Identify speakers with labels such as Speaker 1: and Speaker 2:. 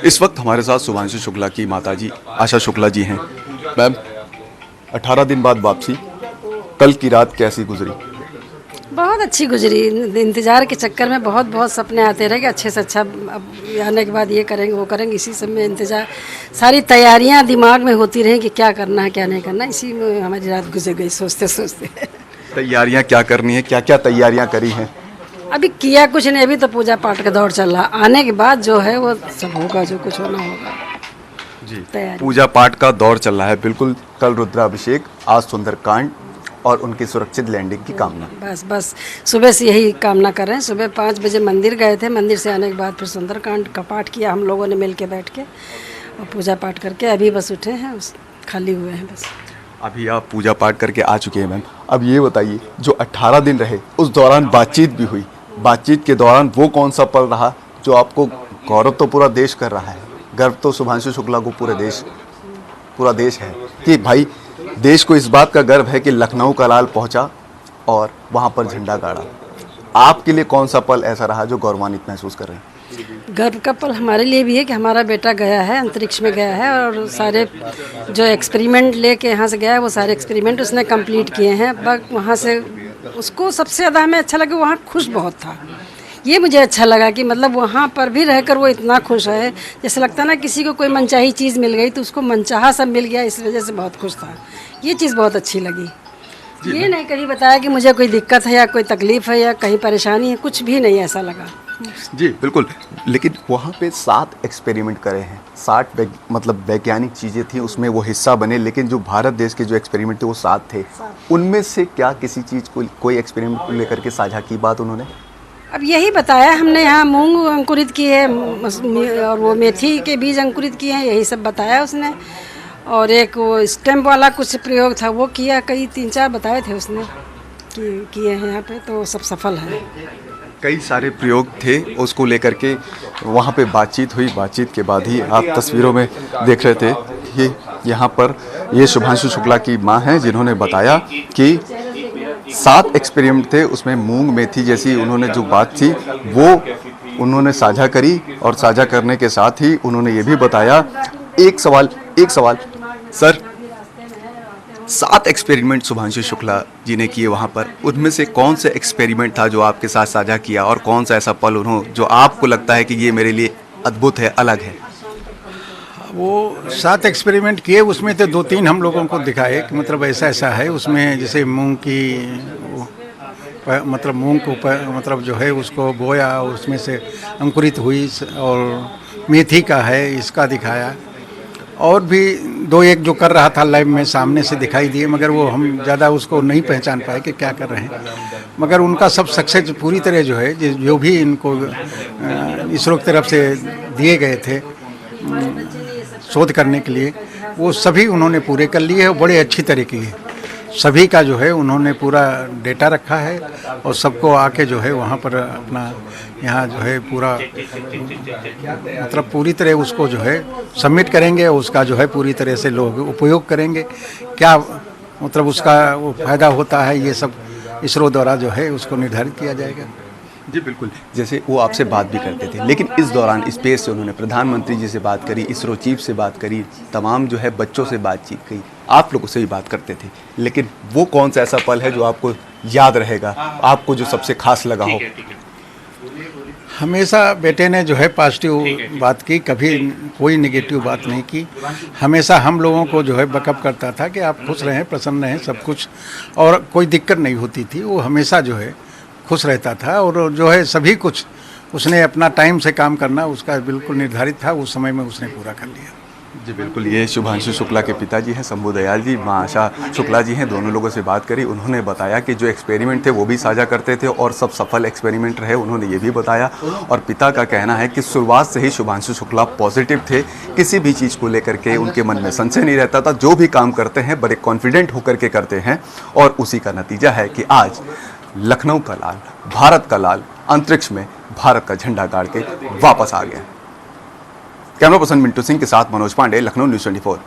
Speaker 1: इस वक्त हमारे साथ शुभांशु शुक्ला की माताजी आशा शुक्ला जी हैं। मैम, 18 दिन बाद वापसी, कल की रात कैसी गुजरी?
Speaker 2: बहुत अच्छी गुजरी। इंतज़ार के चक्कर में बहुत बहुत सपने आते रहे कि अच्छे से अच्छा अब आने के बाद ये करेंगे वो करेंगे, इसी सब में इंतज़ार, सारी तैयारियां दिमाग में होती रहीं कि क्या करना है क्या नहीं करना, इसी में हमारी रात गुजर गई सोचते सोचते।
Speaker 1: तैयारियां क्या करनी है, क्या क्या तैयारियां करी हैं?
Speaker 2: अभी किया कुछ नहीं, अभी तो पूजा पाठ का दौर चल रहा, आने के बाद जो है वो सब होगा, जो कुछ होना होगा।
Speaker 1: जी,
Speaker 2: तैयारी
Speaker 1: पूजा पाठ का दौर चल रहा है। बिल्कुल, कल रुद्राभिषेक, आज सुंदरकांड और उनकी सुरक्षित लैंडिंग की कामना।
Speaker 2: बस सुबह से यही कामना कर रहे हैं। सुबह 5 बजे मंदिर गए थे, मंदिर से आने के बाद फिर सुंदरकांड का पाठ किया हम लोगों ने मिल के बैठ के, और पूजा पाठ करके अभी बस उठे हैं, खाली हुए हैं बस।
Speaker 1: अभी आप पूजा पाठ करके आ चुके हैं मैम। अब ये बताइए, जो 18 दिन रहे उस दौरान बातचीत भी हुई, बातचीत के दौरान वो कौन सा पल रहा जो आपको, गौरव तो पूरा देश कर रहा है, गर्व तो शुभांशु शुक्ला को पूरा देश है कि भाई देश को इस बात का गर्व है कि लखनऊ का लाल पहुंचा और वहां पर झंडा गाड़ा। आपके लिए कौन सा पल ऐसा रहा जो गौरवान्वित महसूस कर रहे हैं?
Speaker 2: गर्व का पल हमारे लिए भी है कि हमारा बेटा गया है, अंतरिक्ष में गया है, और सारे जो एक्सपेरिमेंट लेके यहाँ से गया है वो सारे एक्सपेरिमेंट उसने कंप्लीट किए हैं। वहाँ से उसको सबसे ज़्यादा हमें अच्छा लगा, वहाँ खुश बहुत था। ये मुझे अच्छा लगा कि मतलब वहाँ पर भी रहकर वो इतना खुश है, जैसे लगता ना किसी को कोई मनचाही चीज़ मिल गई तो उसको मनचाहा सब मिल गया, इस वजह से बहुत खुश था। ये चीज़ बहुत अच्छी लगी। ये नहीं कहीं बताया कि मुझे कोई दिक्कत है या कोई तकलीफ़ है या कहीं परेशानी है, कुछ भी नहीं ऐसा लगा।
Speaker 1: जी बिल्कुल, लेकिन वहाँ पे 7 एक्सपेरिमेंट करे हैं, 60 मतलब वैज्ञानिक चीज़ें थी, उसमें वो हिस्सा बने, लेकिन जो भारत देश के जो एक्सपेरिमेंट थे वो 7 थे। उनमें से क्या किसी चीज़ को, कोई एक्सपेरिमेंट को लेकर के साझा की बात उन्होंने?
Speaker 2: अब यही बताया हमने, यहाँ मूंग अंकुरित की है और वो मेथी के बीज अंकुरित किए हैं, यही सब बताया उसने। और एक वो स्टेम्प वाला कुछ प्रयोग था वो किया, कई 3-4 बताए थे उसने कि किए हैं यहाँ पे, तो सब सफल है।
Speaker 1: कई सारे प्रयोग थे, उसको लेकर के वहाँ पे बातचीत हुई। बातचीत के बाद ही आप तस्वीरों में देख रहे थे, ये यहाँ पर ये शुभांशु शुक्ला की माँ हैं जिन्होंने बताया कि 7 एक्सपेरिमेंट थे, उसमें मूंग मेथी जैसी उन्होंने जो बात थी वो उन्होंने साझा करी, और साझा करने के साथ ही उन्होंने ये भी बताया। एक सवाल सर, 7 एक्सपेरिमेंट शुभांशु शुक्ला जी ने किए वहाँ पर, उनमें से कौन सा एक्सपेरिमेंट था जो आपके साथ साझा किया, और कौन सा ऐसा पल उन्होंने जो आपको लगता है कि ये मेरे लिए अद्भुत है, अलग है?
Speaker 3: वो 7 एक्सपेरिमेंट किए, उसमें तो 2-3 हम लोगों को दिखाए कि मतलब ऐसा ऐसा है उसमें, जैसे मूंग की मतलब मूंग को मतलब जो है उसको बोया, उसमें से अंकुरित हुई, और मेथी का है इसका दिखाया, और भी 2-1 जो कर रहा था लाइव में सामने से दिखाई दिए, मगर वो हम ज़्यादा उसको नहीं पहचान पाए कि क्या कर रहे हैं। मगर उनका सब सक्सेस पूरी तरह जो है, जो भी इनको इसरो की तरफ से दिए गए थे शोध करने के लिए, वो सभी उन्होंने पूरे कर लिए हैं, बड़े अच्छी तरीके के सभी का जो है उन्होंने पूरा डेटा रखा है, और सबको आके जो है वहाँ पर अपना यहाँ जो है पूरा मतलब पूरी तरह उसको जो है सबमिट करेंगे, उसका जो है पूरी तरह से लोग उपयोग करेंगे, क्या मतलब उसका वो फ़ायदा होता है, ये सब इसरो द्वारा जो है उसको निर्धारित किया जाएगा।
Speaker 1: जी बिल्कुल, जैसे वो आपसे बात भी करते थे, लेकिन इस दौरान स्पेस से उन्होंने प्रधानमंत्री जी से बात करी, इसरो चीफ से बात करी, तमाम जो है बच्चों से बातचीत की, आप लोगों से भी बात करते थे, लेकिन वो कौन सा ऐसा पल है जो आपको याद रहेगा, आपको जो सबसे खास लगा हो?
Speaker 3: हमेशा बेटे ने जो है पॉजिटिव बात की, कभी कोई नेगेटिव बात नहीं की। हमेशा हम लोगों को जो है बैकअप करता था कि आप खुश रहें, प्रसन्न रहें, सब कुछ, और कोई दिक्कत नहीं होती थी। वो हमेशा जो है खुश रहता था, और जो है सभी कुछ उसने अपना टाइम से काम करना उसका बिल्कुल निर्धारित था, उस समय में उसने पूरा कर लिया।
Speaker 1: जी बिल्कुल, ये शुभांशु शुक्ला के पिताजी हैं शंभू दयाल जी, माँ आशा शुक्ला जी हैं, दोनों लोगों से बात करी। उन्होंने बताया कि जो एक्सपेरिमेंट थे वो भी साझा करते थे और सब सफल एक्सपेरिमेंट रहे, उन्होंने ये भी बताया। और पिता का कहना है कि शुरुआत से ही शुभांशु शुक्ला पॉजिटिव थे, किसी भी चीज़ को लेकर के उनके मन में संशय नहीं रहता था, जो भी काम करते हैं बड़े कॉन्फिडेंट होकर के करते हैं, और उसी का नतीजा है कि आज लखनऊ का लाल, भारत का लाल अंतरिक्ष में भारत का झंडा गाड़ के वापस आ गया। कैमरा पर्सन मिंटू सिंह के साथ मनोज पांडे, लखनऊ न्यूज़ 24।